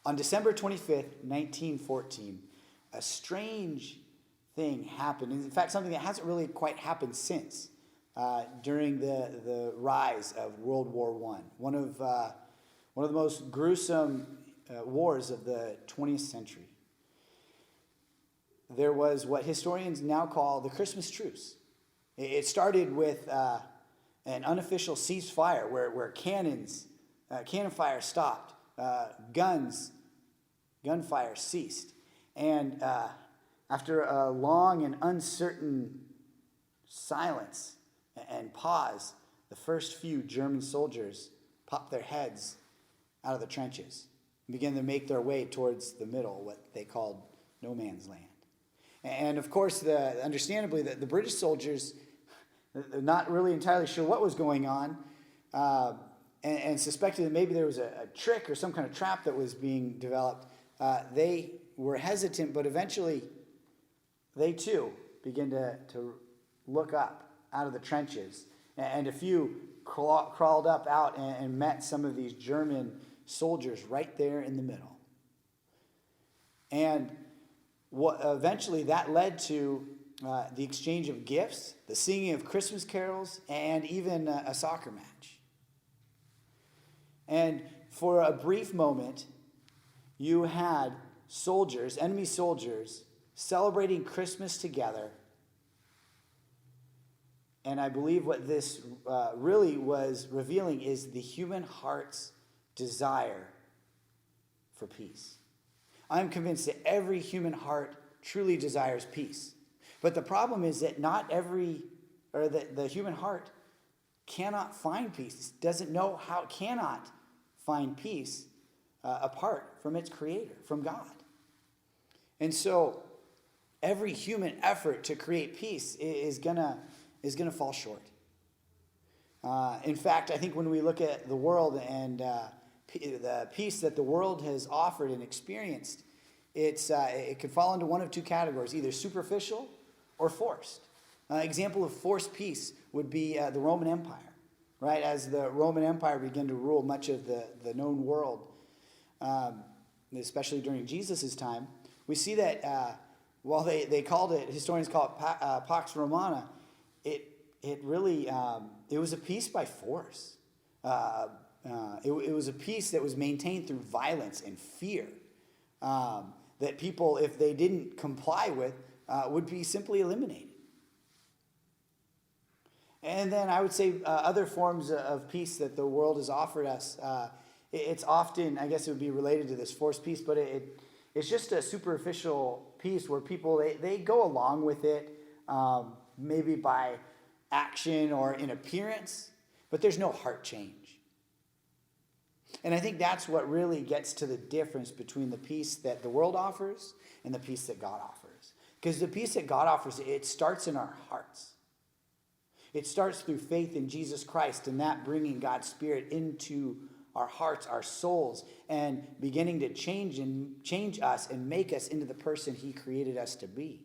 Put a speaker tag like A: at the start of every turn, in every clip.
A: On December 25th, 1914, a strange thing happened. In fact, something that hasn't really quite happened since, during the rise of World War I. One of the most gruesome wars of the 20th century. There was what historians now call the Christmas truce. It started with an unofficial ceasefire where cannon fire stopped, gunfire ceased, and after a long and uncertain silence and pause, the first few German soldiers popped their heads out of the trenches and began to make their way towards the middle, what they called no man's land. And of course, understandably, the British soldiers, not really entirely sure what was going on, and suspected that maybe there was a trick or some kind of trap that was being developed. They were hesitant, but eventually they too began to look up out of the trenches. And a few crawled up out and met some of these German soldiers right there in the middle. And eventually that led to the exchange of gifts, the singing of Christmas carols, and even a soccer match. And for a brief moment, you had soldiers, enemy soldiers, celebrating Christmas together. And I believe what this really was revealing is the human heart's desire for peace. I'm convinced that every human heart truly desires peace. But the problem is that the human heart cannot find peace, doesn't know how it cannot find peace apart from its creator, from God. And so every human effort to create peace is gonna fall short. In fact, I think when we look at the world and the peace that the world has offered and experienced, it could fall into one of two categories, either superficial or forced. Example of forced peace would be the Roman Empire, right? As the Roman Empire began to rule much of the known world, especially during Jesus' time, we see that while historians call it Pax Romana, it really was a peace by force. It was a peace that was maintained through violence and fear, that people, if they didn't comply with, would be simply eliminated. And then I would say other forms of peace that the world has offered us, it's often, I guess it would be related to this forced peace, but it's just a superficial peace where people, they go along with it, maybe by action or in appearance, but there's no heart change. And I think that's what really gets to the difference between the peace that the world offers and the peace that God offers. Because the peace that God offers, it starts in our hearts. It starts through faith in Jesus Christ and that bringing God's Spirit into our hearts, our souls, and beginning to change us and make us into the person He created us to be.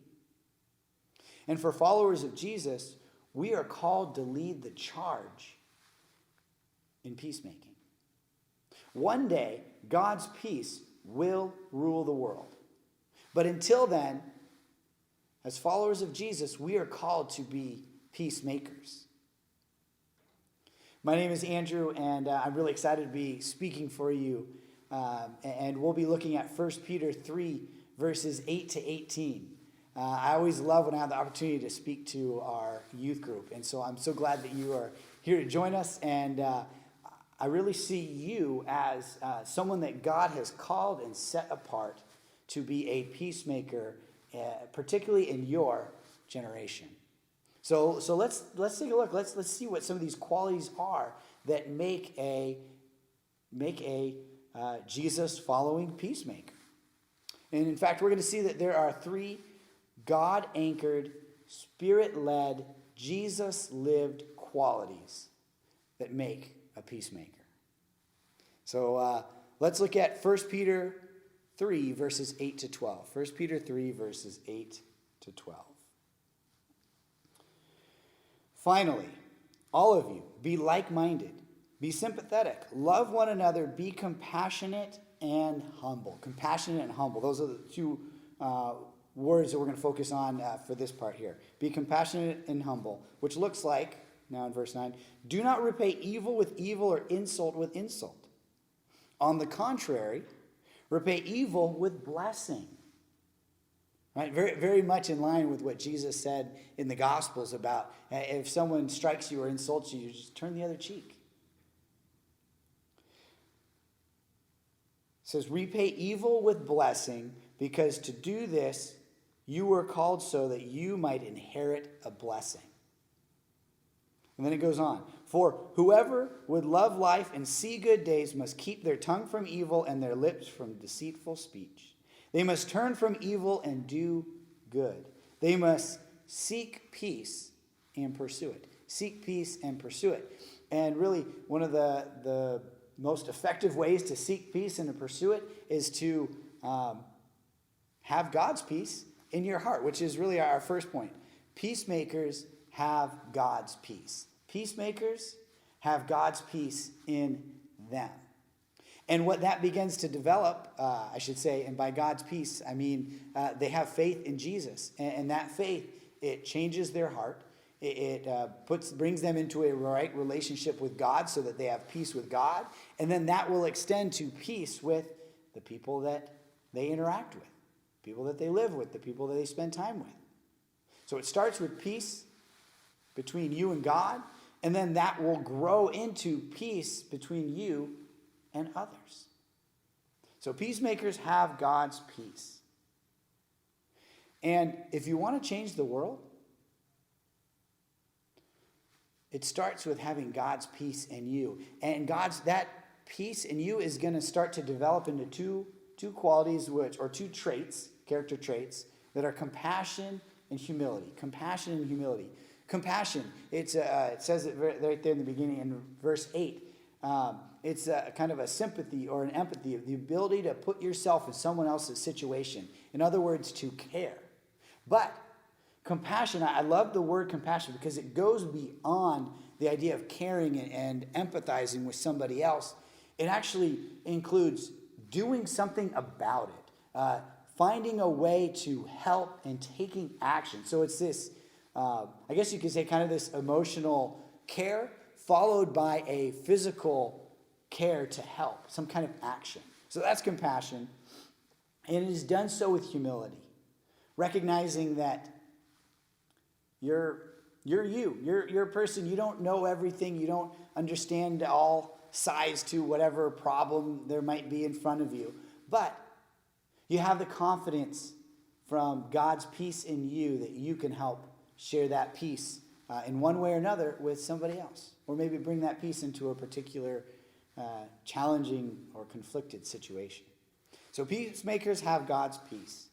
A: And for followers of Jesus, we are called to lead the charge in peacemaking. One day, God's peace will rule the world. But until then, as followers of Jesus, we are called to be peacemakers. My name is Andrew, and I'm really excited to be speaking for you. And we'll be looking at 1 Peter 3, verses 8 to 18. I always love when I have the opportunity to speak to our youth group. And so I'm so glad that you are here to join us. And I really see you as someone that God has called and set apart to be a peacemaker, particularly in your generation. So let's take a look. Let's see what some of these qualities are that make a Jesus following peacemaker. And in fact, we're going to see that there are 3 God-anchored, Spirit-led, Jesus-lived qualities that make a peacemaker. So let's look at 1 Peter 3, verses 8 to 12. 1 Peter 3, verses 8 to 12. Finally, all of you, be like-minded, be sympathetic, love one another, be compassionate, and humble. Compassionate and humble. Those are the two words that we're going to focus on for this part here. Be compassionate and humble, which looks like, now in verse 9, do not repay evil with evil or insult with insult. On the contrary, repay evil with blessing. Right? Very, very much in line with what Jesus said in the Gospels about if someone strikes you or insults you, you just turn the other cheek. It says, repay evil with blessing, because to do this, you were called so that you might inherit a blessing. And then it goes on. For whoever would love life and see good days must keep their tongue from evil and their lips from deceitful speech. They must turn from evil and do good. They must seek peace and pursue it. Seek peace and pursue it. And really, one of the most effective ways to seek peace and to pursue it is to have God's peace in your heart, which is really our first point. Peacemakers have God's peace. Peacemakers have God's peace in them. And what that begins to develop, I should say, and by God's peace, I mean they have faith in Jesus. And that faith, it changes their heart. It brings them into a right relationship with God so that they have peace with God. And then that will extend to peace with the people that they interact with, people that they live with, the people that they spend time with. So it starts with peace between you and God, and then that will grow into peace between you and others. So peacemakers have God's peace. And if you want to change the world, it starts with having God's peace in you. And that peace in you is going to start to develop into two qualities, or two traits, character traits, that are compassion and humility. Compassion and humility. Compassion, it says it right there in the beginning in verse 8. It's kind of a sympathy or an empathy, the ability to put yourself in someone else's situation. In other words, to care. But compassion, I love the word compassion because it goes beyond the idea of caring and empathizing with somebody else. It actually includes doing something about it, finding a way to help and taking action. So it's this, I guess you could say, kind of this emotional care followed by a physical care to help, some kind of action. So that's compassion. And it is done so with humility, recognizing that you're a person. You don't know everything. You don't understand all sides to whatever problem there might be in front of you. But you have the confidence from God's peace in you that you can help share that peace in one way or another with somebody else. Or maybe bring that peace into a particular challenging or conflicted situation. So peacemakers have God's peace.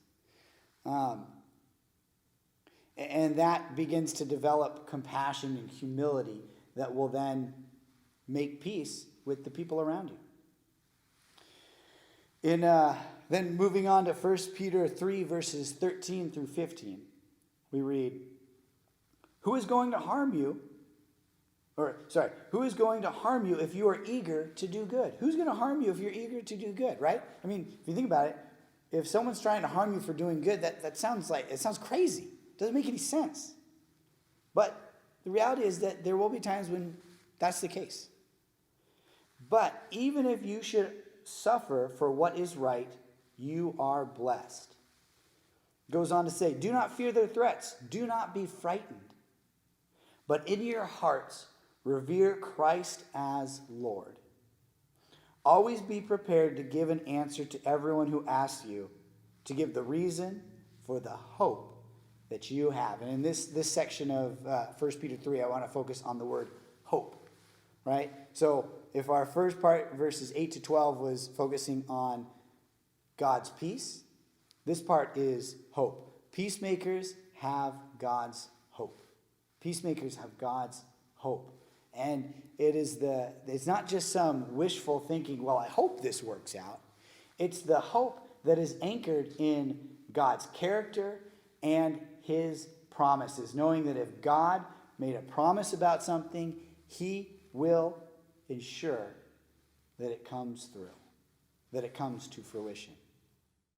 A: And that begins to develop compassion and humility that will then make peace with the people around you. Then moving on to 1 Peter 3, verses 13 through 15, we read, Who is going to harm you if you are eager to do good? Who's going to harm you if you're eager to do good, right? I mean, if you think about it, if someone's trying to harm you for doing good, it sounds crazy. It doesn't make any sense. But the reality is that there will be times when that's the case. But even if you should suffer for what is right, you are blessed. It goes on to say, do not fear their threats. Do not be frightened. But in your hearts, revere Christ as Lord. Always be prepared to give an answer to everyone who asks you, to give the reason for the hope that you have. And in this section of 1 Peter 3, I want to focus on the word hope, right? So if our first part, verses 8 to 12, was focusing on God's peace, this part is hope. Peacemakers have God's hope. Peacemakers have God's hope. And it's not just some wishful thinking, well, I hope this works out. It's the hope that is anchored in God's character and his promises, knowing that if God made a promise about something, he will ensure that it comes through. that it comes to fruition.